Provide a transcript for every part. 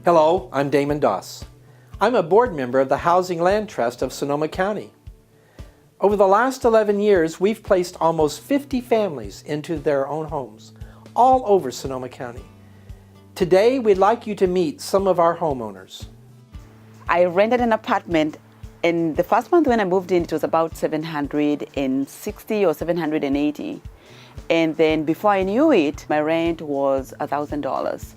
Hello, I'm Damon Doss. I'm a board member of the Housing Land Trust of Sonoma County. Over the last 11 years, we've placed almost 50 families into their own homes, all over Sonoma County. Today, we'd like you to meet some of our homeowners. I rented an apartment, and the first month when I moved in, it was about $760 or $780. And then before I knew it, my rent was $1,000.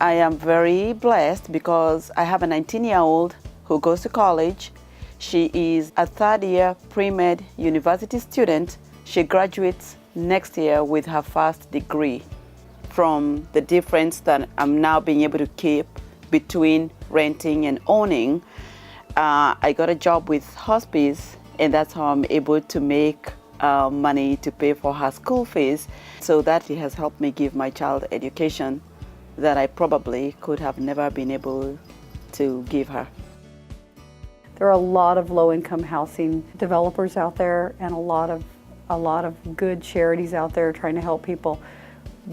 I am very blessed because I have a 19-year-old who goes to college. She is a third-year pre-med university student. She graduates next year with her first degree. From the difference that I'm now being able to keep between renting and owning, I got a job with hospice, and that's how I'm able to make money to pay for her school fees. So that has helped me give my child education that I probably could have never been able to give her. There are a lot of low-income housing developers out there and a lot of good charities out there trying to help people.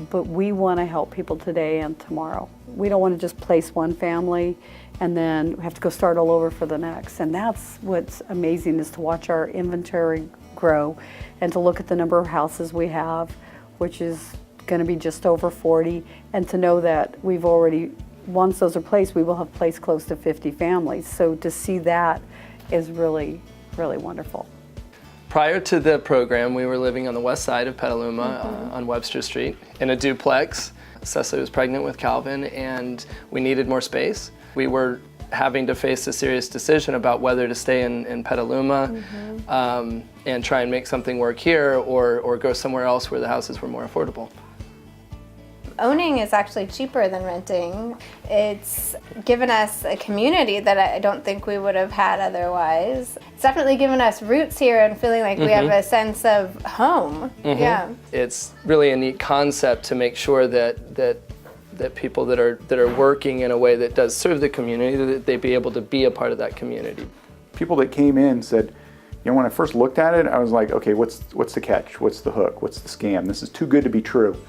But we want to help people today and tomorrow. We don't want to just place one family and then have to go start all over for the next. And that's what's amazing, is to watch our inventory grow and to look at the number of houses we have, which is going to be just over 40, and to know that we've already, once those are placed, we will have placed close to 50 families. So to see that is really, really wonderful. Prior to the program, we were living on the west side of Petaluma on Webster Street in a duplex. Cecily was pregnant with Calvin, and we needed more space. We were having to face a serious decision about whether to stay in Petaluma and try and make something work here, or go somewhere else where the houses were more affordable. Owning is actually cheaper than renting. It's given us a community that I don't think we would have had otherwise. It's definitely given us roots here and feeling like we have a sense of home. Yeah. It's really a neat concept to make sure that people that are working in a way that does serve the community, that they be able to be a part of that community. People that came in said, you know, when I first looked at it, I was like, okay, what's the catch? What's the hook? What's the scam? This is too good to be true.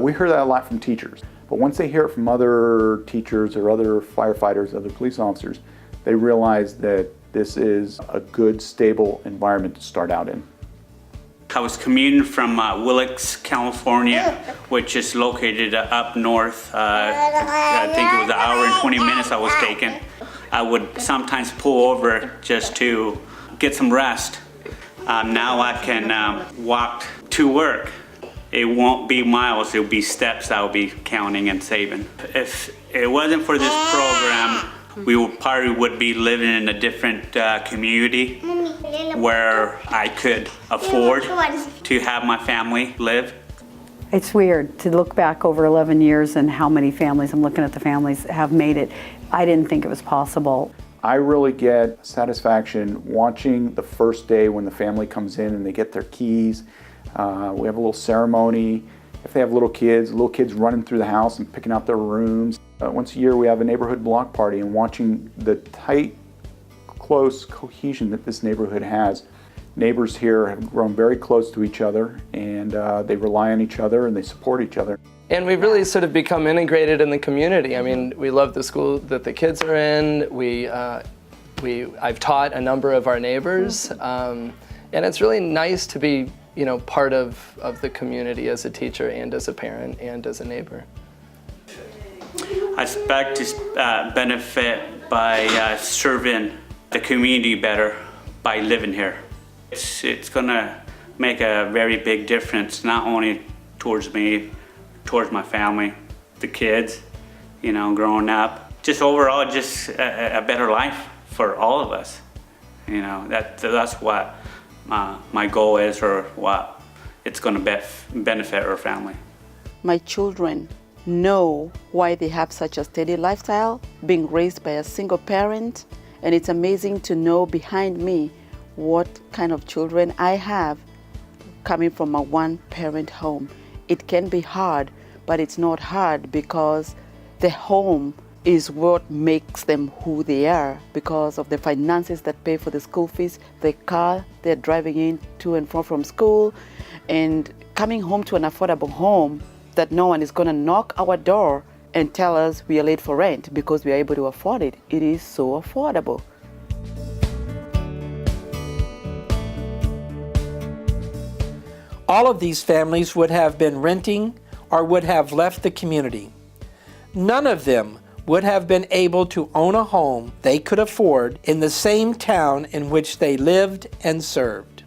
We heard that a lot from teachers, but once they hear it from other teachers or other firefighters, other police officers, they realize that this is a good, stable environment to start out in. I was commuting from Willits, California, which is located up north. I think it was an hour and 20 minutes I was taking. I would sometimes pull over just to get some rest. Now I can walk to work. It won't be miles, it'll be steps I'll be counting and saving. If it wasn't for this program, we probably would be living in a different community where I could afford to have my family live. It's weird to look back over 11 years and how many families, I'm looking at the families, have made it. I didn't think it was possible. I really get satisfaction watching the first day when the family comes in and they get their keys. We have a little ceremony. If they have little kids running through the house and picking out their rooms. Once a year we have a neighborhood block party, and watching the tight, close cohesion that this neighborhood has. Neighbors here have grown very close to each other, and they rely on each other and they support each other. And we've really sort of become integrated in the community. I mean, we love the school that the kids are in. I've taught a number of our neighbors, and it's really nice to be, you know, part of the community as a teacher and as a parent and as a neighbor. I expect to benefit by serving the community better by living here. It's gonna make a very big difference, not only towards me, towards my family, the kids, you know, growing up. Just overall, just a better life for all of us. You know, that's what my goal is, or what it's going to benefit our family. My children know why they have such a steady lifestyle, being raised by a single parent, and it's amazing to know behind me what kind of children I have coming from a one-parent home. It can be hard, but it's not hard because the home is what makes them who they are, because of the finances that pay for the school fees, the car they're driving in to and from school, and coming home to an affordable home that no one is going to knock our door and tell us we are late for rent because we are able to afford it. It is so affordable. All of these families would have been renting or would have left the community. None of them would have been able to own a home they could afford in the same town in which they lived and served.